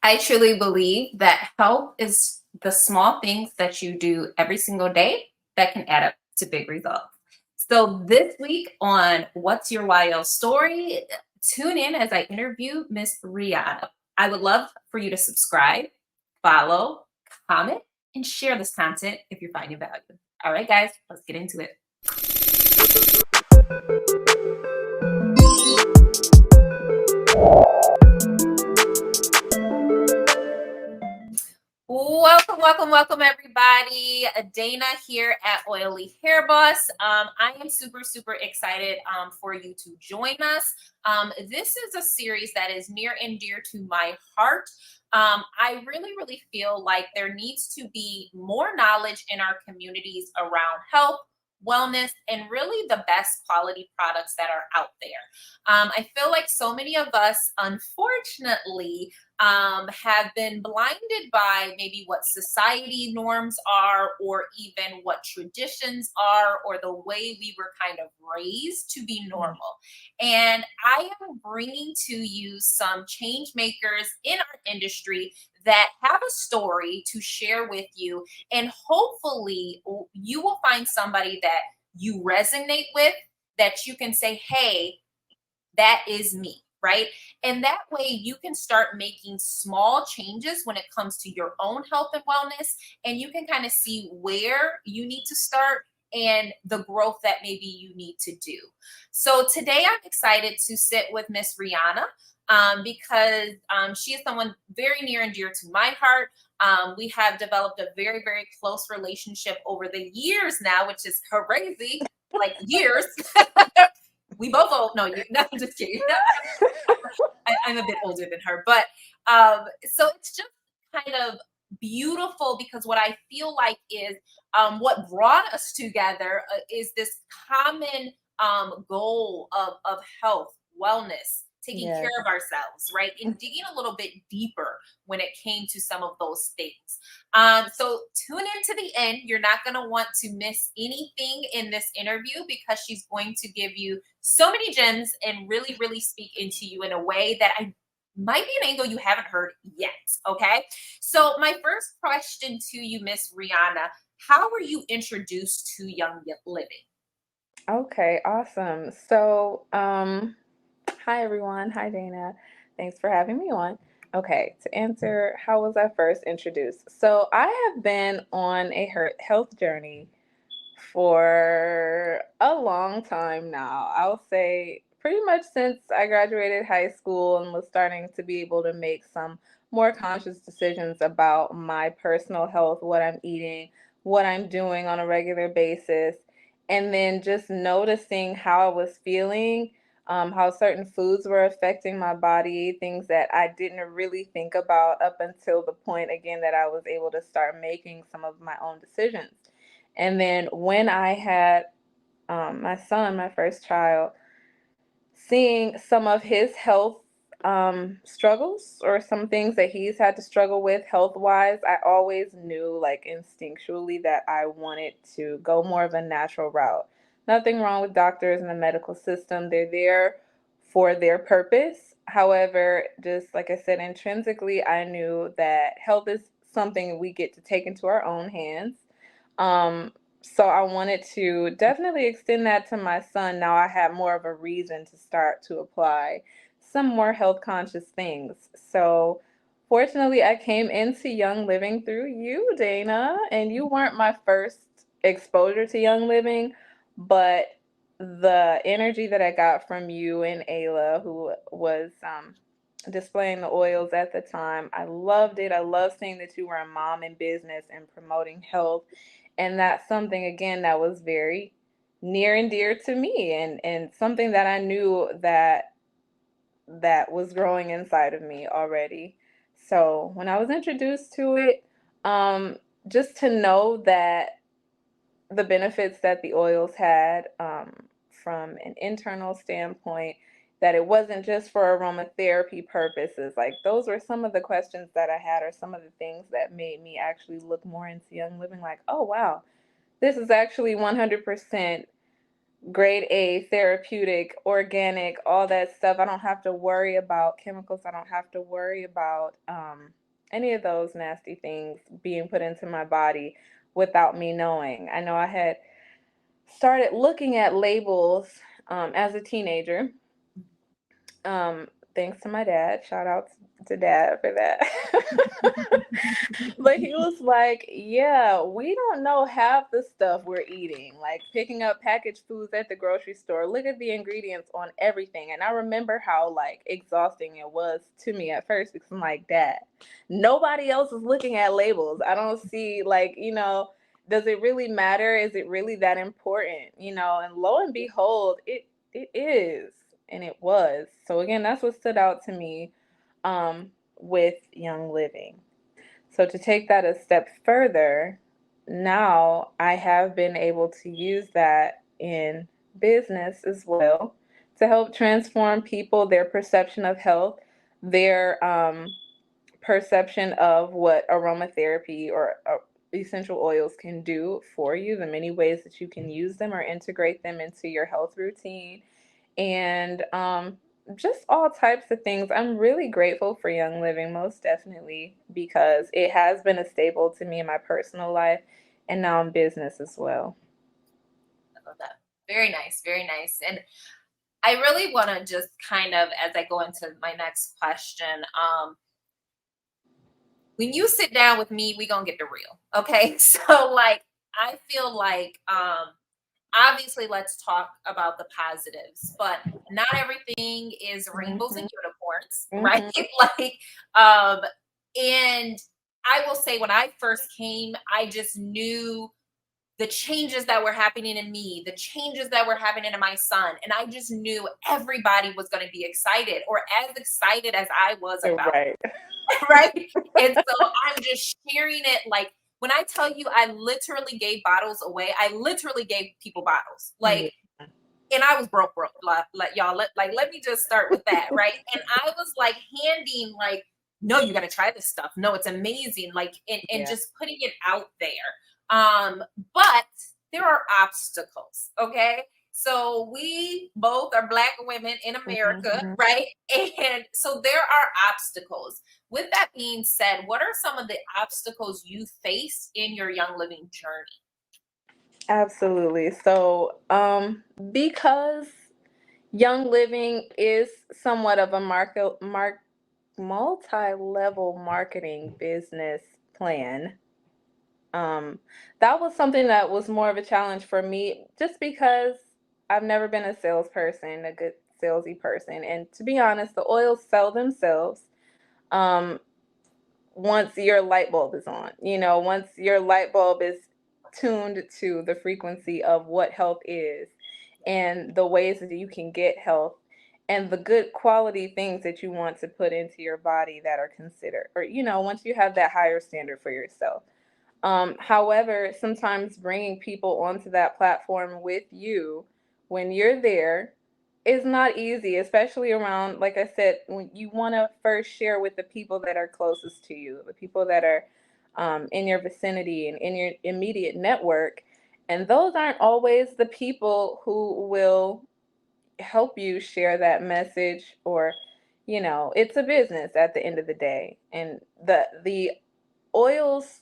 I truly believe that health is the small things that you do every single day that can add up to big results. So this week on What's Your YL Story, tune in as I interview Miss Reanna. I would love for you to subscribe, follow, comment, and share this content if you're finding value. All right, guys, let's get into it. Welcome, everybody. Dana here at Oily Hair Boss. I am super excited for you to join us. This is a series that is near and dear to my heart. I really feel like there needs to be more knowledge in our communities around health, wellness, and really the best quality products that are out there. I feel like so many of us, unfortunately, have been blinded by maybe what society norms are, or even what traditions are, or the way we were kind of raised to be normal. And I am bringing to you some change makers in our industry that have a story to share with you. And hopefully, you will find somebody that you resonate with, that you can say, hey, that is me, right? And that way you can start making small changes when it comes to your own health and wellness. And you can kind of see where you need to start and the growth that maybe you need to do. So today I'm excited to sit with Miss Reanna. Because she is someone very near and dear to my heart. We have developed a very close relationship over the years now, which is crazy, like years. We both old. No, no, I'm just kidding. I'm a bit older than her, but so it's just kind of beautiful because what I feel like is what brought us together is this common goal of health, wellness, taking care Yes. of ourselves, right? And digging a little bit deeper when it came to some of those things. So tune in to the end. You're not going to want to miss anything in this interview because she's going to give you so many gems and really speak into you in a way that I might be an angle you haven't heard yet. Okay. So my first question to you, Miss Reanna, how were you introduced to Young Living? Okay, awesome. So, hi everyone. Hi Dana. Thanks for having me on. Okay, to answer, how was I first introduced? So, I have been on a health journey for a long time now. I'll say pretty much since I graduated high school and was starting to be able to make some more conscious decisions about my personal health, what I'm eating, what I'm doing on a regular basis, and then just noticing how I was feeling, how certain foods were affecting my body, things that I didn't really think about up until the point, again, that I was able to start making some of my own decisions. And then when I had my son, my first child, seeing some of his health struggles or some things that he's had to struggle with health wise, I always knew, like instinctually, that I wanted to go more of a natural route. Nothing wrong with doctors and the medical system, they're there for their purpose. However, just like I said, intrinsically, I knew that health is something we get to take into our own hands. So I wanted to definitely extend that to my son. Now I have more of a reason to start to apply some more health conscious things. So fortunately, I came into Young Living through you, Dana, and you weren't my first exposure to Young Living, but the energy that I got from you and Ayla, who was displaying the oils at the time, I loved it. I love seeing that you were a mom in business and promoting health, and that's something, again, that was very near and dear to me, and something that I knew that was growing inside of me already. So when I was introduced to it, just to know that the benefits that the oils had, from an internal standpoint, that it wasn't just for aromatherapy purposes. Like, those were some of the questions that I had, or some of the things that made me actually look more into Young Living, like, oh wow, this is actually 100% grade A, therapeutic, organic, all that stuff. I don't have to worry about chemicals. I don't have to worry about any of those nasty things being put into my body without me knowing. I know I had started looking at labels as a teenager. Um, Thanks to my dad. Shout out to dad for that. But he was like, yeah, we don't know half the stuff we're eating. Like picking up packaged foods at the grocery store. Look at the ingredients on everything. And I remember how like exhausting it was to me at first because I'm like, Dad, nobody else is looking at labels. I don't see like, does it really matter? Is it really that important? And lo and behold, it is. And it was. So again, that's what stood out to me with Young Living. So to take that a step further, now I have been able to use that in business as well to help transform people, their perception of health, their perception of what aromatherapy or essential oils can do for you, the many ways that you can use them or integrate them into your health routine, and just all types of things. I'm really grateful for Young Living, most definitely, because it has been a staple to me in my personal life and now in business as well. I love that. Very nice, very nice. And I really want to just kind of, as I go into my next question, when you sit down with me, we gonna get the real. Okay. So like I feel like obviously let's talk about the positives, but not everything is rainbows and Mhm. unicorns, right? Mhm. Like um and I will say when I first came, I just knew the changes that were happening in me, the changes that were happening in my son. And I just knew everybody was going to be excited or as excited as I was about Right. it, right? And so I'm just sharing it. Like when I tell you, I literally gave bottles away, I literally gave people bottles. Yeah. Like, and I was broke. Like y'all, let me just start with that, right? And I was like handing, like, no, you got to try this stuff. No, it's amazing. Like, and Yeah. just putting it out there. But there are obstacles, okay? So we both are Black women in America, Mhm. right? And so there are obstacles. With that being said, what are some of the obstacles you faced in your Young Living journey? Absolutely. So, because Young Living is somewhat of a multi-level marketing business plan. Um, that was something that was more of a challenge for me, just because I've never been a salesperson, a good salesy person, and to be honest, the oils sell themselves. Um, Once your light bulb is on, once your light bulb is tuned to the frequency of what health is and the ways that you can get health and the good quality things that you want to put into your body that are considered, or, once you have that higher standard for yourself. However, sometimes bringing people onto that platform with you when you're there is not easy, especially around, like I said, when you want to first share with the people that are closest to you, the people that are in your vicinity and in your immediate network. And those aren't always the people who will help you share that message, or, it's a business at the end of the day. And the oils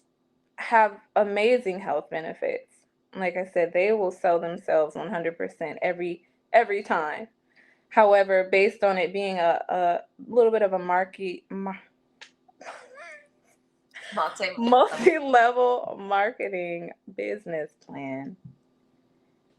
have amazing health benefits. Like I said, they will sell themselves 100% every time. However, based on it being a little bit of a Multi multi-level marketing business plan,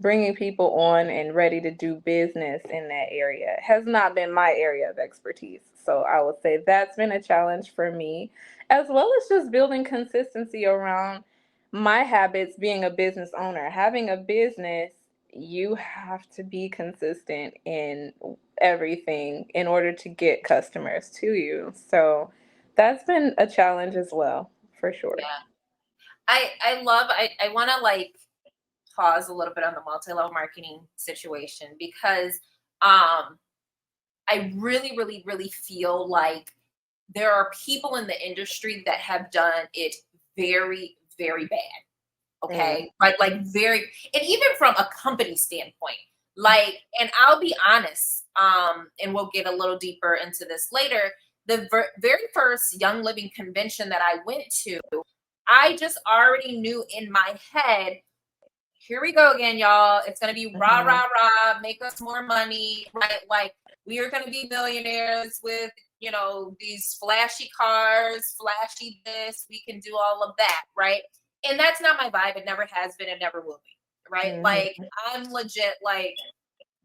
bringing people on and ready to do business in that area has not been my area of expertise. So I would say that's been a challenge for me, as well as just building consistency around my habits. Being a business owner, having a business, you have to be consistent in everything in order to get customers to you. So that's been a challenge as well, for sure. Yeah. I want to like pause a little bit on the multi-level marketing situation because I really feel like there are people in the industry that have done it very bad. Mm. Okay. Right. Like very, and even from a company standpoint, Like, and I'll be honest, and we'll get a little deeper into this later. The very first Young Living convention that I went to, I just already knew in my head, here we go again, y'all. It's going to be rah, rah, rah, make us more money, right? Like, we are going to be millionaires with, you know, these flashy cars, flashy this, we can do all of that, right? And that's not my vibe. It never has been, it never will be, right? Like, I'm legit, like,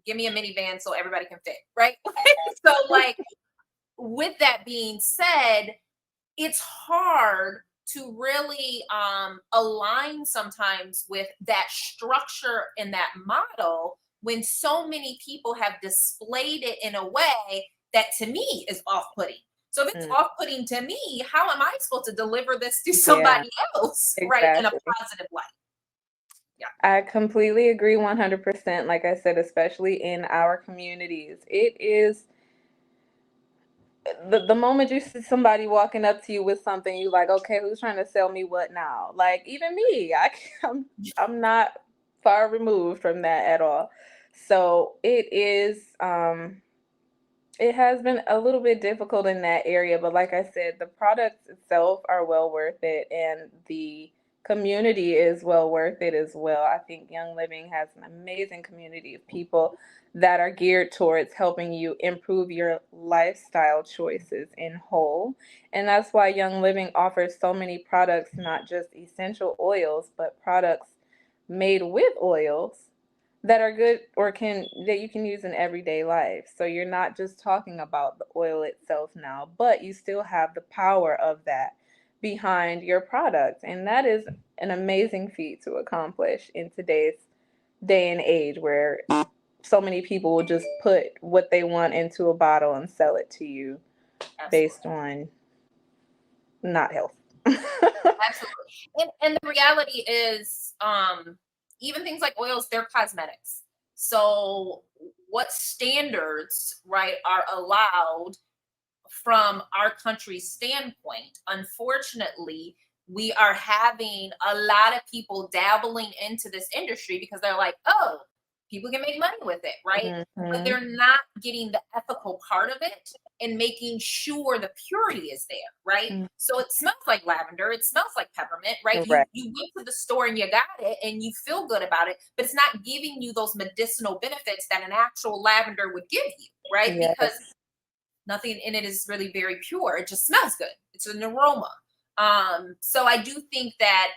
give me a minivan so everybody can fit, right? So, like, with that being said, it's hard to really align sometimes with that structure and that model when so many people have displayed it in a way that to me is off-putting. So if it's off-putting to me, how am I supposed to deliver this to somebody else, right, in a positive light? Yeah. I completely agree 100%. Like I said, especially in our communities, it is the moment you see somebody walking up to you with something, you like, okay, who's trying to sell me what now? Like, even me, I'm not far removed from that at all. So it is, it has been a little bit difficult in that area, but like I said, the products itself are well worth it, and the community is well worth it as well. I think Young Living has an amazing community of people that are geared towards helping you improve your lifestyle choices in whole. And that's why Young Living offers so many products, not just essential oils, but products made with oils that are good or that you can use in everyday life. So you're not just talking about the oil itself now, but you still have the power of that behind your product. And that is an amazing feat to accomplish in today's day and age, where so many people will just put what they want into a bottle and sell it to you based on not health. Absolutely. And the reality is, even things like oils, they're cosmetics. So what standards, right, are allowed from our country's standpoint? Unfortunately, we are having a lot of people dabbling into this industry because they're like, oh, people can make money with it, right? But they're not getting the ethical part of it and making sure the purity is there, right? So it smells like lavender, it smells like peppermint, right? You went to the store and you got it and you feel good about it, but it's not giving you those medicinal benefits that an actual lavender would give you, right? Because nothing in it is really very pure. It just smells good. It's an aroma. So I do think that,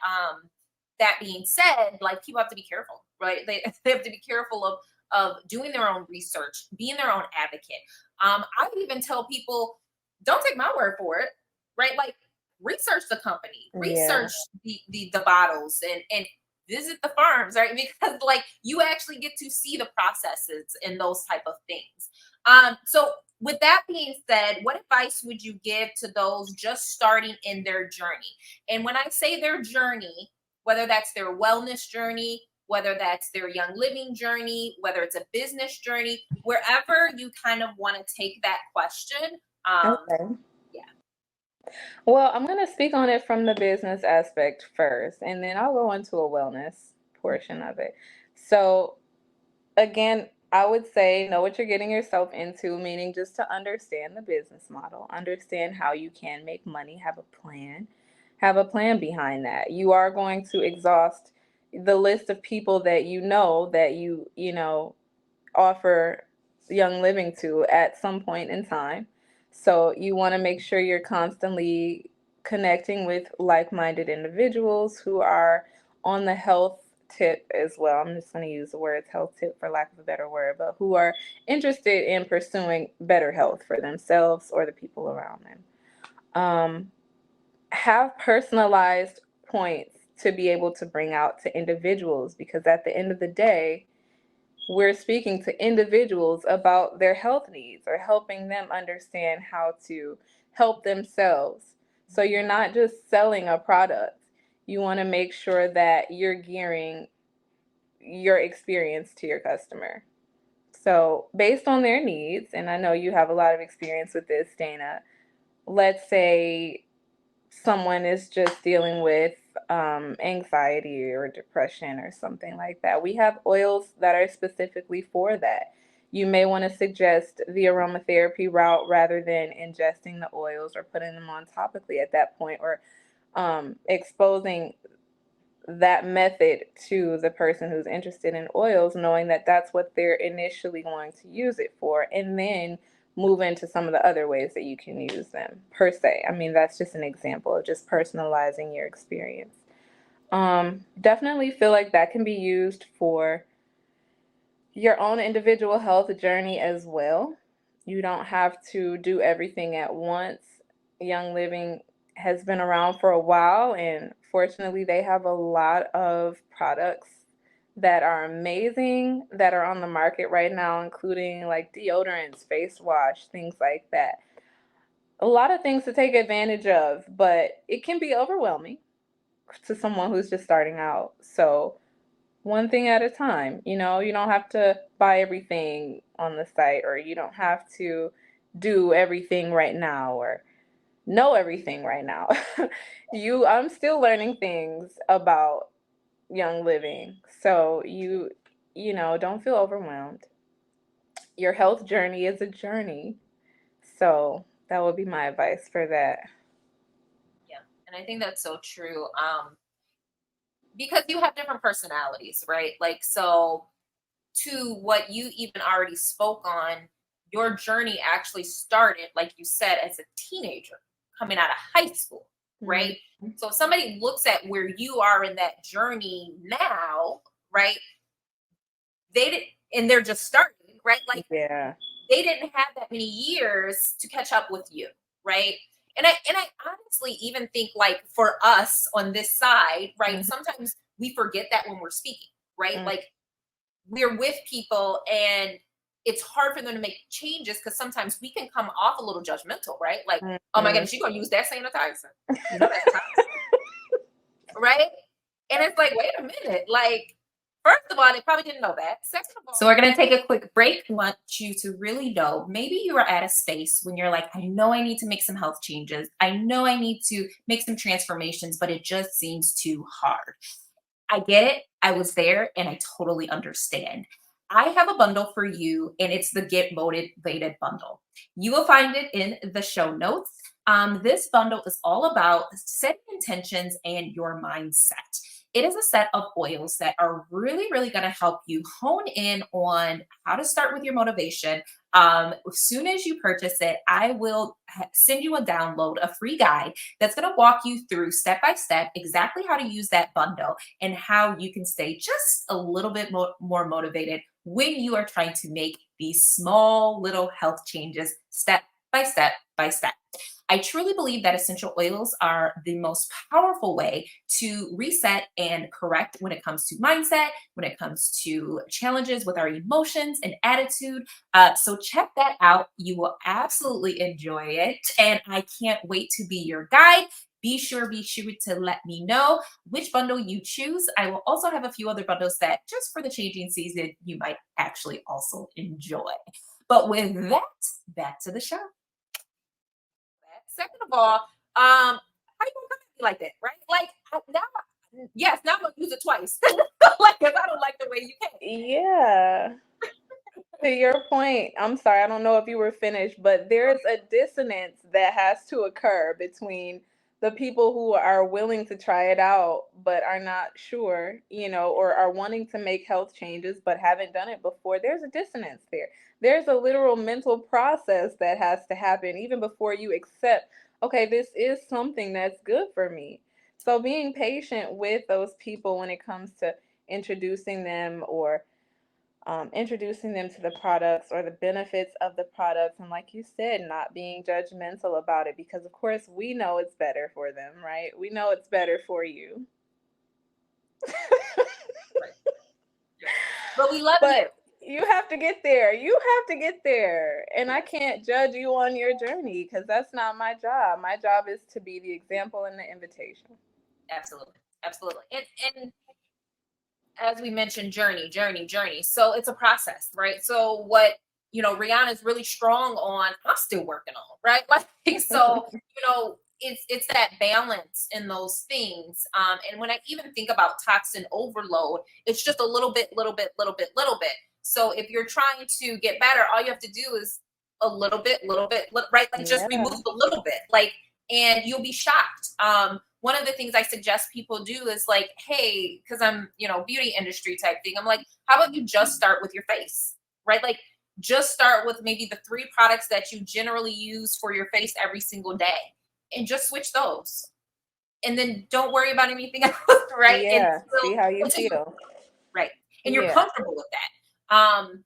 that being said, like, people have to be careful, right? They have to be careful of doing their own research, being their own advocate. I would even tell people, don't take my word for it, right? Like, research the company, research the bottles, and visit the farms, right? Because, like, you actually get to see the processes and those type of things. So with that being said, what advice would you give to those just starting in their journey? And when I say their journey, whether that's their wellness journey, whether that's their Young Living journey, whether it's a business journey, wherever you kind of want to take that question. Well, I'm going to speak on it from the business aspect first, and then I'll go into a wellness portion of it. So, again, I would say know what you're getting yourself into, meaning just to understand the business model, understand how you can make money, have a plan behind that. You are going to exhaust the list of people that you know, offer Young Living to at some point in time. So you want to make sure you're constantly connecting with like-minded individuals who are on the health tip as well. I'm just going to use the words health tip for lack of a better word, but who are interested in pursuing better health for themselves or the people around them. Have personalized points to be able to bring out to individuals, because at the end of the day, we're speaking to individuals about their health needs or helping them understand how to help themselves. So you're not just selling a product. You want to make sure that you're gearing your experience to your customer. So based on their needs, and I know you have a lot of experience with this, Dana, let's say someone is just dealing with anxiety or depression or something like that. We have oils that are specifically for that. You may want to suggest the aromatherapy route rather than ingesting the oils or putting them on topically at that point, or exposing that method to the person who's interested in oils, knowing that that's what they're initially going to use it for, and then move into some of the other ways that you can use them per se. I mean, that's just an example of just personalizing your experience. Definitely feel like that can be used for your own individual health journey as well. You don't have to do everything at once. Young Living has been around for a while, and fortunately, they have a lot of products that are amazing that are on the market right now, including like deodorants, face wash, things like that. A lot of things to take advantage of, but it can be overwhelming to someone who's just starting out. So, one thing at a time. You don't have to buy everything on the site, or you don't have to do everything right now or know everything right now. I'm still learning things about Young Living. So don't feel overwhelmed. Your health journey is a journey. So that would be my advice for that. Yeah, and I think that's so true. Because you have different personalities, right? Like, so to what you even already spoke on, your journey actually started, like you said, as a teenager coming out of high school, right? Mm-hmm. So if somebody looks at where you are in that journey now, right? They did, and they're just starting, right? Like, Yeah. they didn't have that many years to catch up with you, right? And I honestly even think, like, for us on this side, right? Mm-hmm. Sometimes we forget that when we're speaking, right? Mm-hmm. Like, we're with people and it's hard for them to make changes because sometimes we can come off a little judgmental, right? Like, oh my goodness, you gonna use that sanitizer? You know that's toxic, right? And it's like, wait a minute, like, first of all, they probably didn't know that. Second of all, so we're going to take a quick break. I want you to really know, maybe you are at a space when you're like, I know I need to make some health changes. I know I need to make some transformations, but it just seems too hard. I get it. I was there and I totally understand. I have a bundle for you, and it's the Get Motivated bundle. You will find it in the show notes. This bundle is all about setting intentions and your mindset. It is a set of oils that are really, really going to help you hone in on how to start with your motivation. As soon as you purchase it, I will send you a download, a free guide that's going to walk you through step by step exactly how to use that bundle and how you can stay just a little bit more motivated when you are trying to make these small little health changes step by step by step. I truly believe that essential oils are the most powerful way to reset and correct when it comes to mindset, when it comes to challenges with our emotions and attitude. So check that out. You will absolutely enjoy it. And I can't wait to be your guide. Be sure to let me know which bundle you choose. I will also have a few other bundles that, just for the changing season, you might actually also enjoy. But with that, back to the show. Second of all, how you gonna come at me like that, right? Like, now I'm gonna use it twice, like, because I don't like the way you came. Yeah. To your point, I'm sorry, I don't know if you were finished, but there's a dissonance that has to occur between the people who are willing to try it out but are not sure, or are wanting to make health changes but haven't done it before. There's a dissonance there. There's a literal mental process that has to happen even before you accept, okay, this is something that's good for me. So being patient with those people when it comes to introducing them, or introducing them to the products or the benefits of the products. And like you said, not being judgmental about it, because of course we know it's better for them, right? We know it's better for you. Right. Yeah. But we love you. But you have to get there. You have to get there. And I can't judge you on your journey because that's not my job. My job is to be the example and the invitation. Absolutely. Absolutely. And as we mentioned, journey. So it's a process, right? So what, Rihanna is really strong on, I'm still working on, right? Like, so, it's that balance in those things. And when I even think about toxin overload, it's just a little bit, little bit, little bit, little bit. So if you're trying to get better, all you have to do is a little bit, right? Like just remove Yeah. a little bit, like, and you'll be shocked. One of the things I suggest people do is like, hey, because I'm, beauty industry type thing. I'm like, how about you just start with your face, right? Like, just start with maybe the 3 products that you generally use for your face every single day, and just switch those. And then don't worry about anything else, right? Yeah. See how you feel. Right. And you're Yeah. comfortable with that.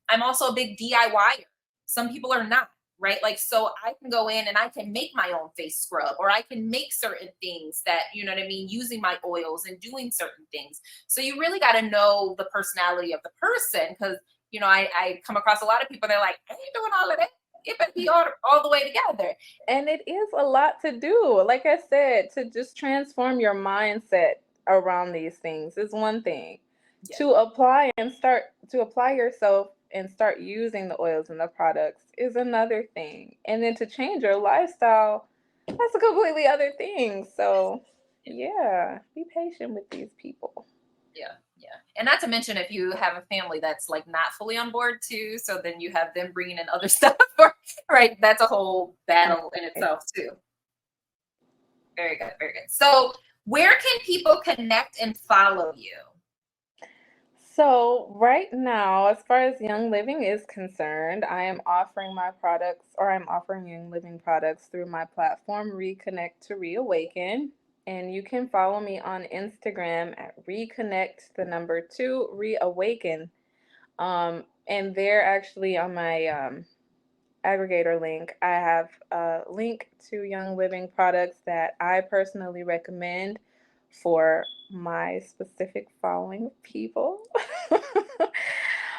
I'm also a big DIYer. Some people are not, right? Like, so I can go in and I can make my own face scrub, or I can make certain things that, you know what I mean, using my oils and doing certain things. So you really got to know the personality of the person, because, I come across a lot of people, they're like, I ain't doing all of that. It better be all the way together. And it is a lot to do. Like I said, to just transform your mindset around these things is one thing. Yeah. To apply yourself and start using the oils and the products is another thing. And then to change your lifestyle, that's a completely other thing. So, yeah, be patient with these people. Yeah. And not to mention, if you have a family that's like not fully on board too, so then you have them bringing in other stuff, right? That's a whole battle in itself too. Very good, very good. So where can people connect and follow you? So, right now, as far as Young Living is concerned, I'm offering Young Living products through my platform, Reconnect to Reawaken. And you can follow me on Instagram at Reconnect, the number 2, Reawaken. And there, actually, on my aggregator link, I have a link to Young Living products that I personally recommend for my specific following of people.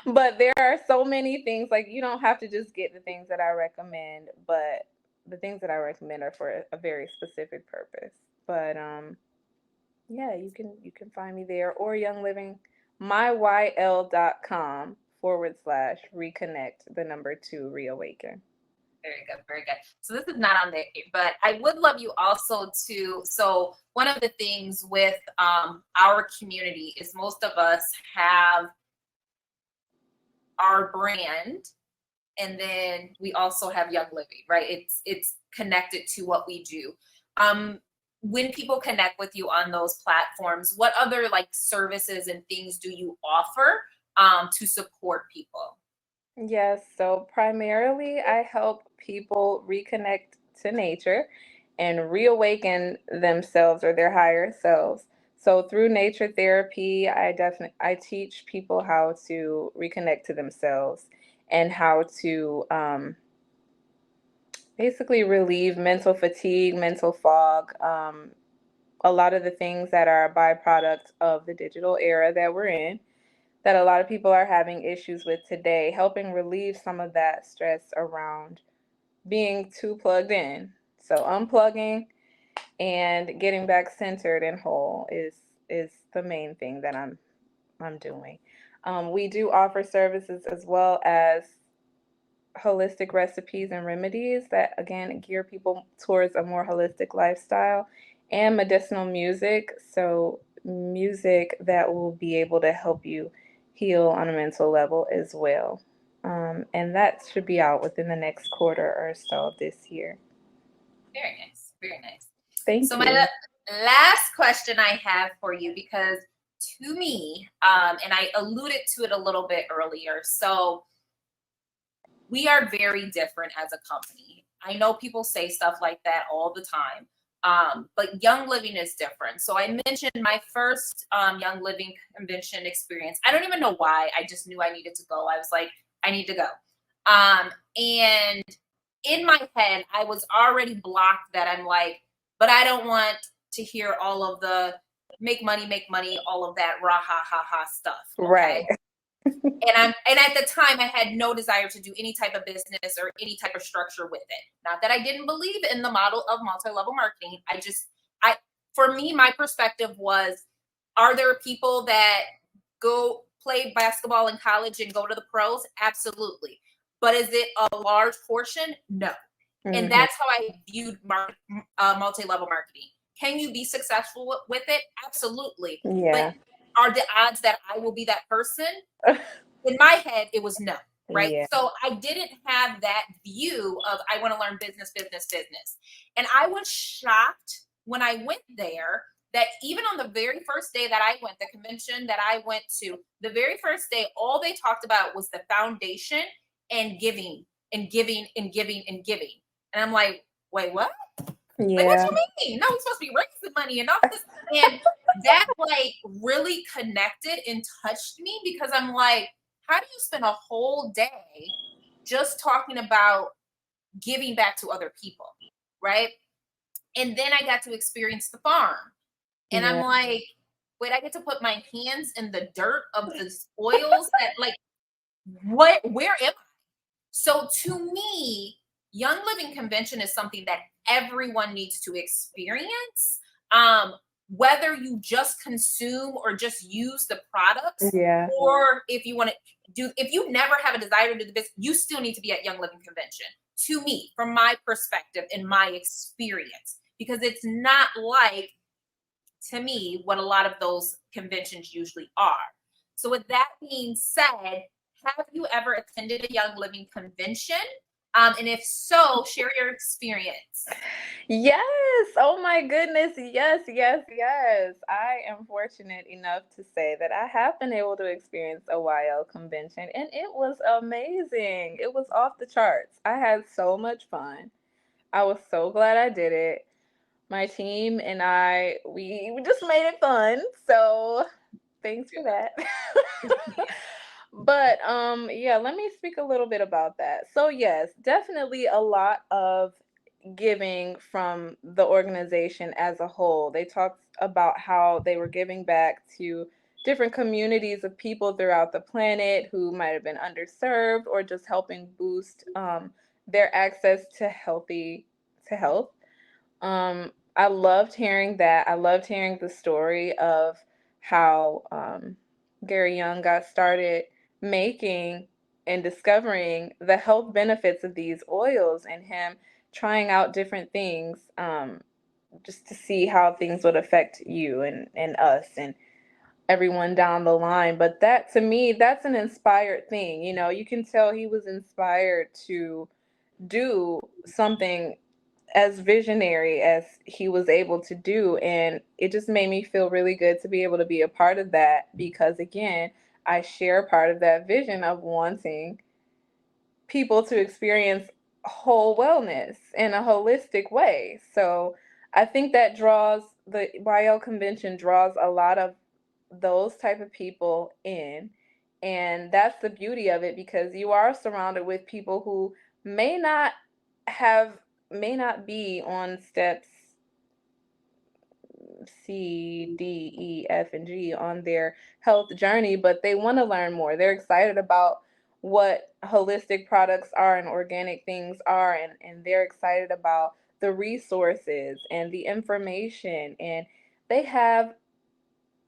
But there are so many things, like, you don't have to just get the things that I recommend, but the things that I recommend are for a very specific purpose. But yeah, you can find me there, or Young Living, myYL.com / reconnect, the number 2, reawaken. Very good, very good. So this is not on there, but I would love you also to. So one of the things with our community is most of us have our brand, and then we also have Young Living, right? It's connected to what we do. When people connect with you on those platforms, what other like services and things do you offer to support people? Yes, so primarily I help people reconnect to nature and reawaken themselves or their higher selves. So through nature therapy, I teach people how to reconnect to themselves and how to basically relieve mental fatigue, mental fog, a lot of the things that are a byproduct of the digital era that we're in, that a lot of people are having issues with today, helping relieve some of that stress around being too plugged in. So unplugging and getting back centered and whole is the main thing that I'm doing. We do offer services as well as holistic recipes and remedies that again gear people towards a more holistic lifestyle, and medicinal music. So music that will be able to help you heal on a mental level as well. And that should be out within the next quarter or so of this year. Very nice, very nice. Thank So my you. last question I have for you, because to me, and I alluded to it a little bit earlier, so we are very different as a company. I know people say stuff like that all the time, but Young Living is different. So I mentioned my first Young Living convention experience. I don't even know why. I just knew I needed to go. I was like, I need to go. And in my head, I was already blocked that I'm like, but I don't want to hear all of the make money, all of that rah ha ha ha stuff. Right. Okay. And at the time I had no desire to do any type of business or any type of structure with it. Not that I didn't believe in the model of multi-level marketing. I for me, my perspective was, are there people that go play basketball in college and go to the pros? Absolutely. But is it a large portion? No. And Mhm. that's how I viewed multi-level marketing. Can you be successful with it? Absolutely. But Yeah. are the odds that I will be that person? In my head, it was no, right? Yeah. So I didn't have that view of I want to learn business, business, business. And I was shocked when I went there that even on the very first day that I went, the convention that I went to, the very first day, all they talked about was the foundation and giving and giving and giving and giving. And I'm like, wait, what? Like, what Yeah. you mean? No, we're supposed to be raising money and all this. And that like really connected and touched me because I'm like, how do you spend a whole day just talking about giving back to other people? Right. And then I got to experience the farm. And I'm Yeah. like, wait, I get to put my hands in the dirt of the oils that like where am I? So to me, Young Living Convention is something that everyone needs to experience. Um, Whether you just consume or just use the products, Yeah. or if you want to do, if you never have a desire to do the business, you still need to be at Young Living Convention. To me, from my perspective and my experience, because it's not like to me what a lot of those conventions usually are. So, with that being said, have you ever attended a Young Living convention? And if so, share your experience. Yes. Oh my goodness. Yes, yes, yes. I am fortunate enough to say that I have been able to experience a YL convention and it was amazing. It was off the charts. I had so much fun. I was so glad I did it. My team and I, we just made it fun. So thanks for that. But yeah, let me speak a little bit about that. So yes, definitely a lot of giving from the organization as a whole. They talked about how they were giving back to different communities of people throughout the planet who might have been underserved or just helping boost their access to health. I loved hearing that. I loved hearing the story of how Gary Young got started making and discovering the health benefits of these oils and him trying out different things just to see how things would affect you and us and everyone down the line. But that to me, that's an inspired thing. You know, you can tell he was inspired to do something as visionary as he was able to do. And it just made me feel really good to be able to be a part of that because, again, I share part of that vision of wanting people to experience whole wellness in a holistic way. So I think that draws the YL convention draws a lot of those type of people in. And that's the beauty of it because you are surrounded with people who may not have may not be on steps C, D, E, F, and G on their health journey, but they want to learn more. They're excited about what holistic products are and organic things are, and they're excited about the resources and the information. And they have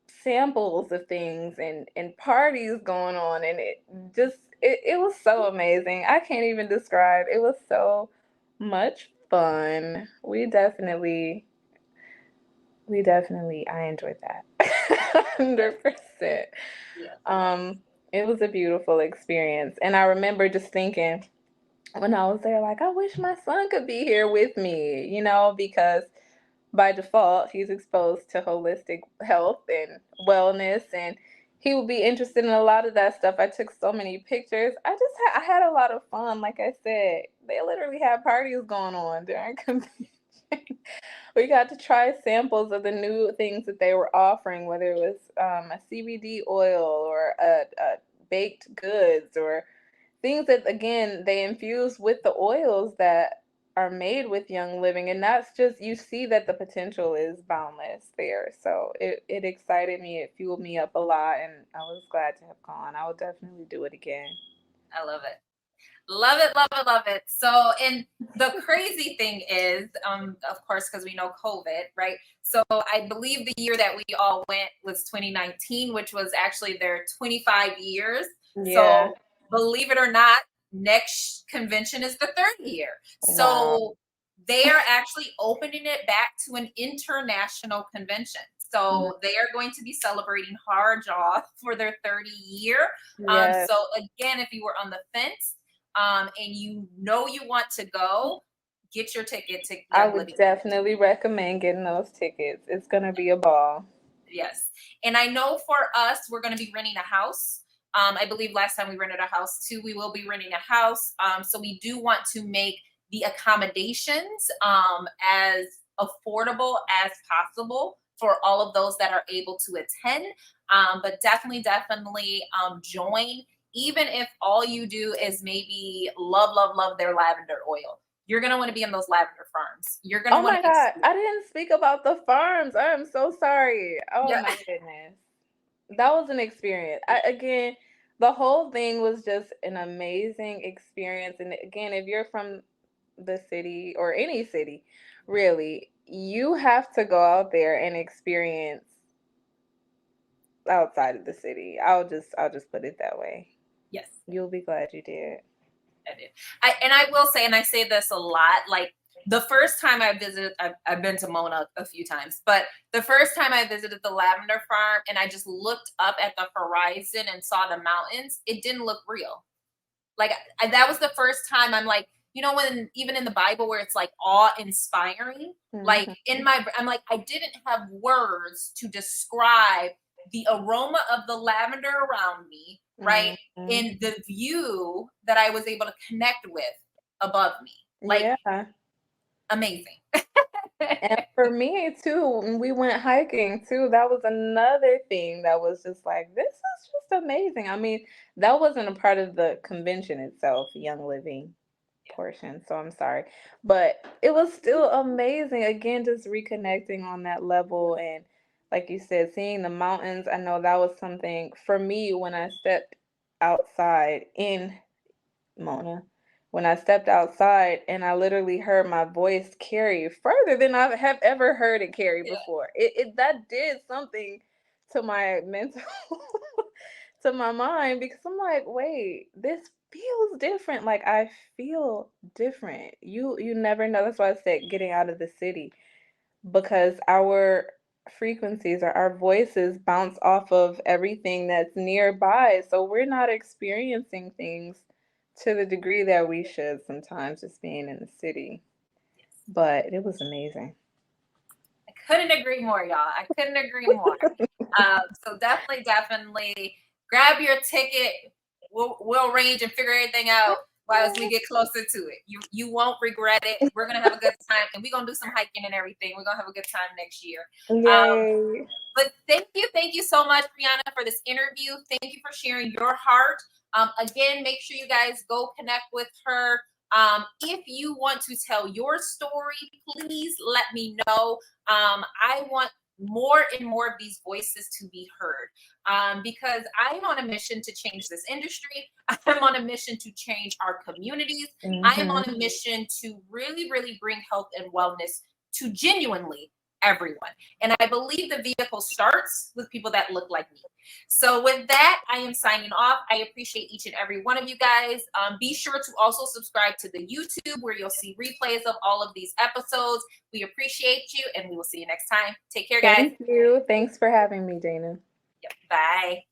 samples of things and parties going on. And it was so amazing. I can't even describe. It was so much fun. We definitely, I enjoyed that. 100%. Yeah. Um, it was a beautiful experience. And I remember just thinking when I was there, like, I wish my son could be here with me, because by default, he's exposed to holistic health and wellness, and he would be interested in a lot of that stuff. I took so many pictures. I had a lot of fun. Like I said, they literally had parties going on during convention. We got to try samples of the new things that they were offering, whether it was a CBD oil or a baked goods or things that, again, they infuse with the oils that are made with Young Living. And that's just, you see that the potential is boundless there. So it excited me. It fueled me up a lot. And I was glad to have gone. I will definitely do it again. I love it. Love it, love it, love it. So, and the crazy thing is, of course, because we know COVID, right? So, I believe the year that we all went was 2019, which was actually their 25 years. Yeah. So, believe it or not, next convention is the third year. Wow. So they are actually opening it back to an international convention. So they are going to be celebrating Hard Jaw for their 30 year. Yes. So again, if you were on the fence and you know you want to go, get your ticket to I Young would Living. definitely recommend getting those tickets. It's going to be a ball. Yes. And I know for us, we're going to be renting a house. I believe last time we rented a house too. We will be renting a house. So we do want to make the accommodations as affordable as possible for all of those that are able to attend. But definitely join, even if all you do is maybe love their lavender oil. You're going to want to be in those lavender farms. You're going to Oh want my to God. I didn't speak about the farms. I am so sorry. Oh yeah. my goodness. That was an experience. Again, the whole thing was just an amazing experience. And again, if you're from the city or any city, really, you have to go out there and experience outside of the city. I'll just put it that way. Yes. You'll be glad you did. I did. I will say, and I say this a lot, like the first time I visited, I've been to Mona a few times, but the first time I visited the lavender farm and I just looked up at the horizon and saw the mountains, it didn't look real. Like that was the first time I'm like, when even in the Bible where it's like awe-inspiring, like Mhm. I'm like, I didn't have words to describe the aroma of the lavender around me, right? Mhm. In the view that I was able to connect with above me. Like Yeah. amazing. And for me too, when we went hiking too, that was another thing that was just like, this is just amazing. I mean, that wasn't a part of the convention itself, Young Living portion, so I'm sorry. But it was still amazing. Again, just reconnecting on that level and like you said, seeing the mountains. I know that was something for me when I stepped outside in Mona. When I stepped outside and I literally heard my voice carry further than I have ever heard it carry Yeah. before. It that did something to my mental to my mind because I'm like, wait, this feels different. Like I feel different. You never know. That's why I said getting out of the city because our frequencies or our voices bounce off of everything that's nearby. So we're not experiencing things to the degree that we should sometimes just being in the city. But it was amazing. I couldn't agree more, y'all. I couldn't agree more. So definitely grab your ticket. We'll arrange and figure everything out while as we get closer to it. You won't regret it. We're gonna have a good time, and we're gonna do some hiking and everything. We're gonna have a good time next year. Yay. But thank you so much, Reanna, for this interview. Thank you for sharing your heart. Again, make sure you guys go connect with her. If you want to tell your story, please let me know. I want more and more of these voices to be heard because I'm on a mission to change this industry. I'm on a mission to change our communities. I am on Hmm. a mission to really bring health and wellness to genuinely everyone. And I believe the vehicle starts with people that look like me. So with that, I am signing off. I appreciate each and every one of you guys. Be sure to also subscribe to the YouTube where you'll see replays of all of these episodes. We appreciate you and we will see you next time. Take care, guys. Thank you. Thanks for having me, Dana. Yep. Bye.